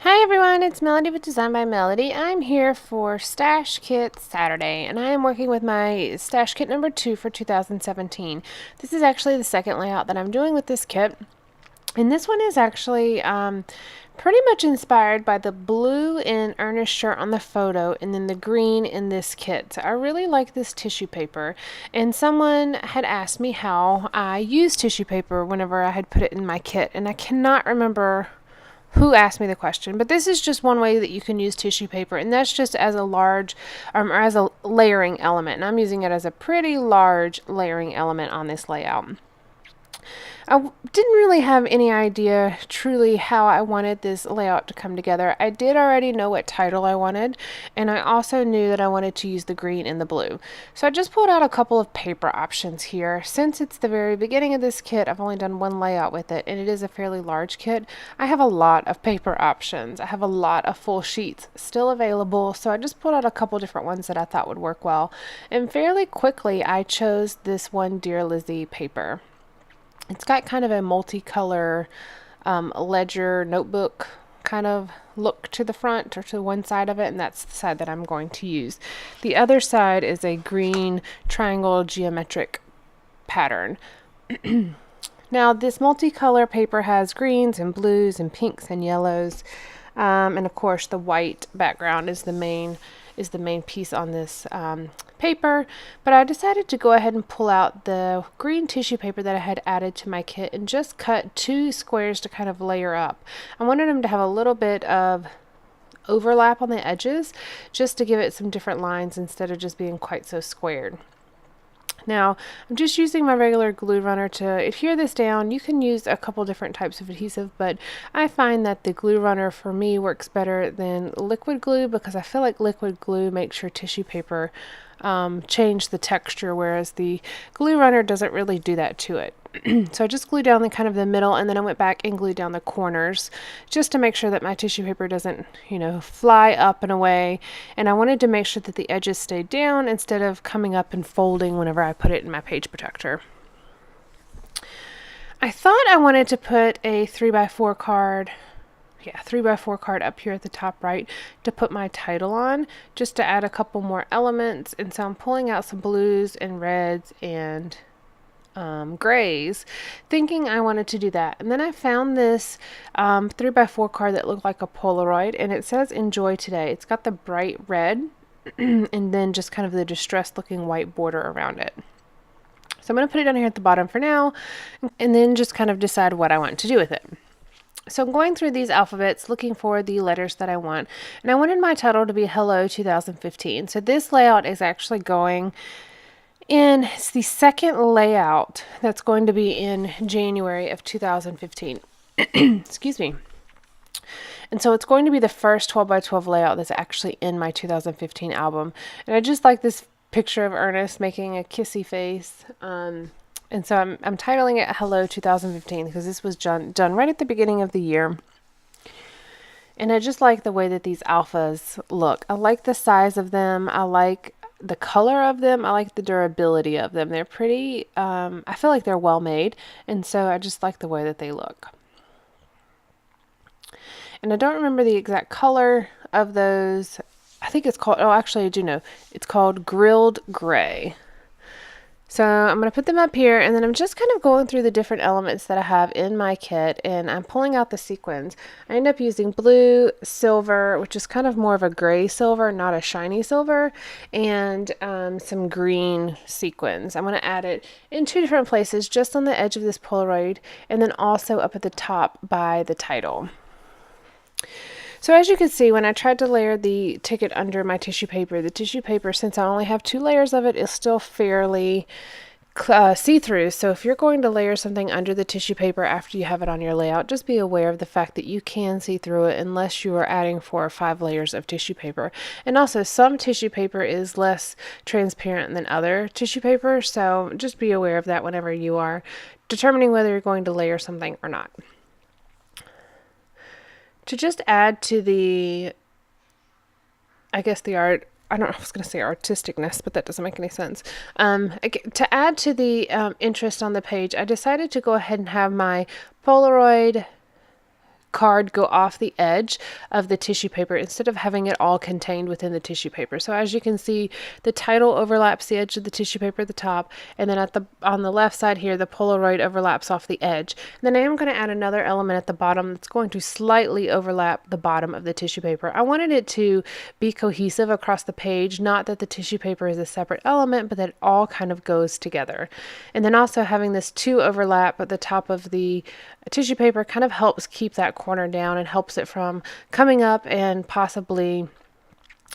Hi everyone, it's Melody with Design by Melody. I'm here for Stash Kit Saturday, and I am working with my Stash Kit number 2 for 2017. This is actually the second layout that I'm doing with this kit, and this one is actually pretty much inspired by the blue in Ernest's shirt on the photo and then the green in this kit. So I really like this tissue paper, and someone had asked me how I use tissue paper whenever I had put it in my kit, and I cannot remember who asked me the question, but this is just one way that you can use tissue paper, and that's just as a large or as a layering element, and I'm using it as a pretty large layering element on this layout. I didn't really have any idea truly how I wanted this layout to come together. I did already know what title I wanted, and I also knew that I wanted to use the green and the blue. So I just pulled out a couple of paper options here. Since it's the very beginning of this kit, I've only done one layout with it, and it is a fairly large kit. I have a lot of paper options. I have a lot of full sheets still available, so I just pulled out a couple different ones that I thought would work well. And fairly quickly, I chose this one Dear Lizzie paper. It's got kind of a multicolor ledger notebook kind of look to the front or to one side of it, and that's the side that I'm going to use. The other side is a green triangle geometric pattern. Now this multicolor paper has greens and blues and pinks and yellows, and of course the white background is the main piece on this paper, but I decided to go ahead and pull out the green tissue paper that I had added to my kit and just cut 2 squares to kind of layer up. I wanted them to have a little bit of overlap on the edges just to give it some different lines instead of just being quite so squared. Now, I'm just using my regular glue runner to adhere this down. You can use a couple different types of adhesive, but I find that the glue runner for me works better than liquid glue because I feel like liquid glue makes your tissue paper change the texture, whereas the glue runner doesn't really do that to it. So I just glued down the kind of the middle, and then I went back and glued down the corners just to make sure that my tissue paper doesn't, fly up and away. And I wanted to make sure that the edges stayed down instead of coming up and folding whenever I put it in my page protector. I thought I wanted to put a 3x4 card 3x4 card up here at the top right to put my title on, just to add a couple more elements. And so I'm pulling out some blues and reds and grays, thinking I wanted to do that. And then I found this 3x4 card that looked like a Polaroid, and it says "Enjoy Today." It's got the bright red and then just kind of the distressed looking white border around it. So I'm going to put it down here at the bottom for now, and then just kind of decide what I want to do with it. So I'm going through these alphabets looking for the letters that I want, and I wanted my title to be Hello 2015. So this layout is actually going in, it's the second layout that's going to be in January of 2015. Excuse me. And so it's going to be the first 12x12 layout that's actually in my 2015 album. And I just like this picture of Ernest making a kissy face. And so I'm titling it Hello 2015 because this was done right at the beginning of the year. And I just like the way that these alphas look. I like the size of them. I like the color of them. I like the durability of them. They're pretty, I feel like they're well made. And so I just like the way that they look. And I don't remember the exact color of those. I think it's called, actually I do know. It's called Grilled Gray. So I'm going to put them up here, and then I'm just kind of going through the different elements that I have in my kit, and I'm pulling out the sequins. I end up using blue, silver, which is kind of more of a gray silver, not a shiny silver, and some green sequins. I'm going to add it in 2 different places, just on the edge of this Polaroid, and then also up at the top by the title. So as you can see, when I tried to layer the ticket under my tissue paper, the tissue paper, since I only have 2 layers of it, is still fairly see-through. So if you're going to layer something under the tissue paper after you have it on your layout, just be aware of the fact that you can see through it unless you are adding 4 or 5 layers of tissue paper. And also, some tissue paper is less transparent than other tissue paper, so just be aware of that whenever you are determining whether you're going to layer something or not. To just add to the, I guess the art, I don't know, I was going to say artisticness, but that doesn't make any sense. To add to the interest on the page, I decided to go ahead and have my Polaroid card go off the edge of the tissue paper instead of having it all contained within the tissue paper. So as you can see, the title overlaps the edge of the tissue paper at the top, and then on the left side here, the Polaroid overlaps off the edge. And then I am going to add another element at the bottom that's going to slightly overlap the bottom of the tissue paper. I wanted it to be cohesive across the page, not that the tissue paper is a separate element, but that it all kind of goes together. And then also having this 2 overlap at the top of the tissue paper kind of helps keep that corner down and helps it from coming up and possibly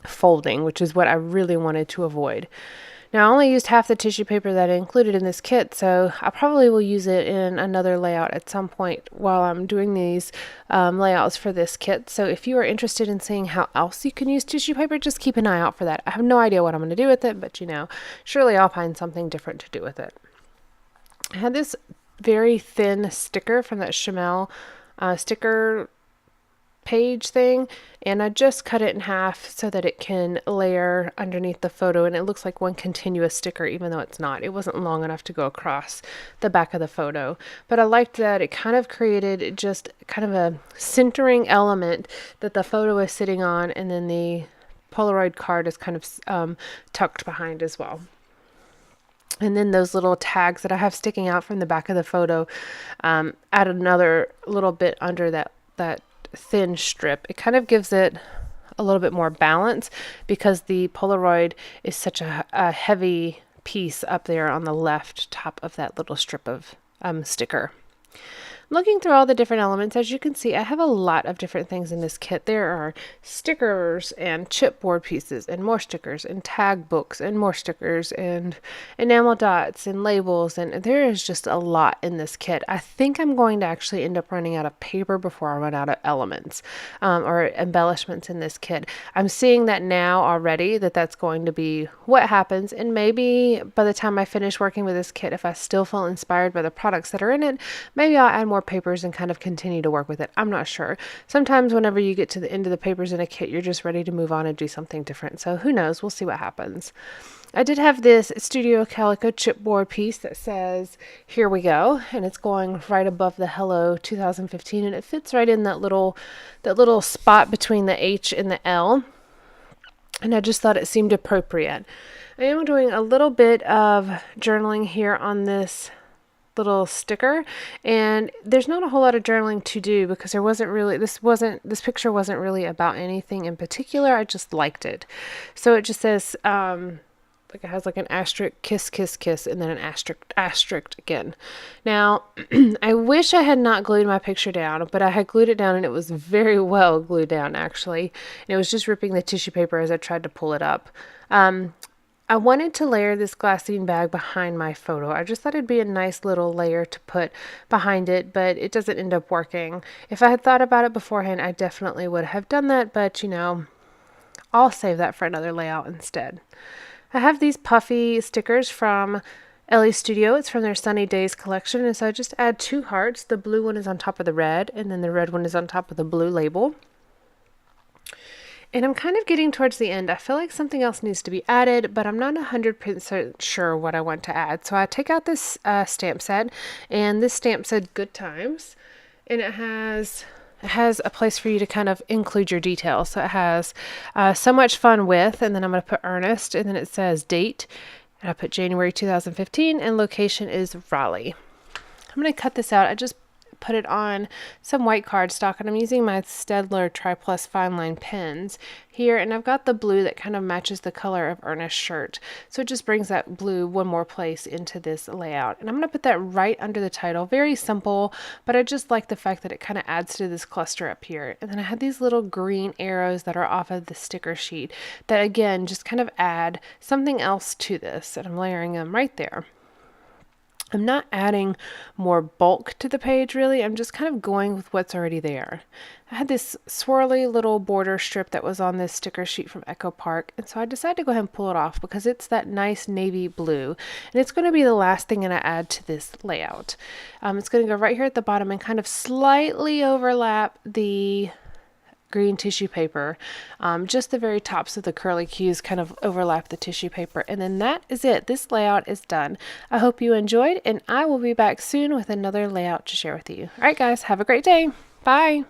folding, which is what I really wanted to avoid. Now, I only used half the tissue paper that I included in this kit, so I probably will use it in another layout at some point while I'm doing these layouts for this kit. So if you are interested in seeing how else you can use tissue paper, just keep an eye out for that. I have no idea what I'm going to do with it, but surely I'll find something different to do with it. I had this very thin sticker from that Shamel sticker page thing, and I just cut it in half so that it can layer underneath the photo, and it looks like one continuous sticker even though it's not. It wasn't long enough to go across the back of the photo, but I liked that it kind of created just kind of a centering element that the photo is sitting on, and then the Polaroid card is kind of tucked behind as well. And then those little tags that I have sticking out from the back of the photo, add another little bit under that thin strip. It kind of gives it a little bit more balance because the Polaroid is such a heavy piece up there on the left top of that little strip of sticker. Looking through all the different elements, as you can see, I have a lot of different things in this kit. There are stickers and chipboard pieces and more stickers and tag books and more stickers and enamel dots and labels, and there is just a lot in this kit. I think I'm going to actually end up running out of paper before I run out of elements or embellishments in this kit. I'm seeing that now already that's going to be what happens, and maybe by the time I finish working with this kit, if I still feel inspired by the products that are in it, maybe I'll add more papers and kind of continue to work with it. I'm not sure. Sometimes whenever you get to the end of the papers in a kit, you're just ready to move on and do something different. So who knows? We'll see what happens. I did have this Studio Calico chipboard piece that says, "Here we go," and it's going right above the Hello 2015, and it fits right in that little spot between the H and the L, and I just thought it seemed appropriate. I am doing a little bit of journaling here on this little sticker, and there's not a whole lot of journaling to do because this picture wasn't really about anything in particular. I just liked it. So it just says like it has like an asterisk, kiss, kiss, kiss, and then an asterisk again. Now, I wish I had not glued my picture down, but I had glued it down and it was very well glued down actually. And it was just ripping the tissue paper as I tried to pull it up. I wanted to layer this glassine bag behind my photo. I just thought it'd be a nice little layer to put behind it, but it doesn't end up working. If I had thought about it beforehand, I definitely would have done that, but I'll save that for another layout instead. I have these puffy stickers from Ellie Studio. It's from their Sunny Days collection, and so I just add 2 hearts. The blue one is on top of the red, and then the red one is on top of the blue label. And I'm kind of getting towards the end. I feel like something else needs to be added, but I'm not 100% sure what I want to add. So I take out this stamp set, and this stamp said Good Times, and it has a place for you to kind of include your details. So it has so much fun with, and then I'm going to put Ernest, and then it says date, and I put January 2015, and location is Raleigh. I'm going to cut this out. I just put it on some white cardstock, and I'm using my Staedtler Tri-Plus fine line pens here, and I've got the blue that kind of matches the color of Ernest's shirt, so it just brings that blue one more place into this layout. And I'm going to put that right under the title. Very simple, but I just like the fact that it kind of adds to this cluster up here. And then I have these little green arrows that are off of the sticker sheet that again just kind of add something else to this, and I'm layering them right there. I'm not adding more bulk to the page really, I'm just kind of going with what's already there. I had this swirly little border strip that was on this sticker sheet from Echo Park, and so I decided to go ahead and pull it off because it's that nice navy blue, and it's going to be the last thing that I add to this layout. It's going to go right here at the bottom and kind of slightly overlap the green tissue paper. Just the very tops of the curly cues kind of overlap the tissue paper, and then that is it. This layout is done. I hope you enjoyed, and I will be back soon with another layout to share with you. All right guys, have a great day. Bye.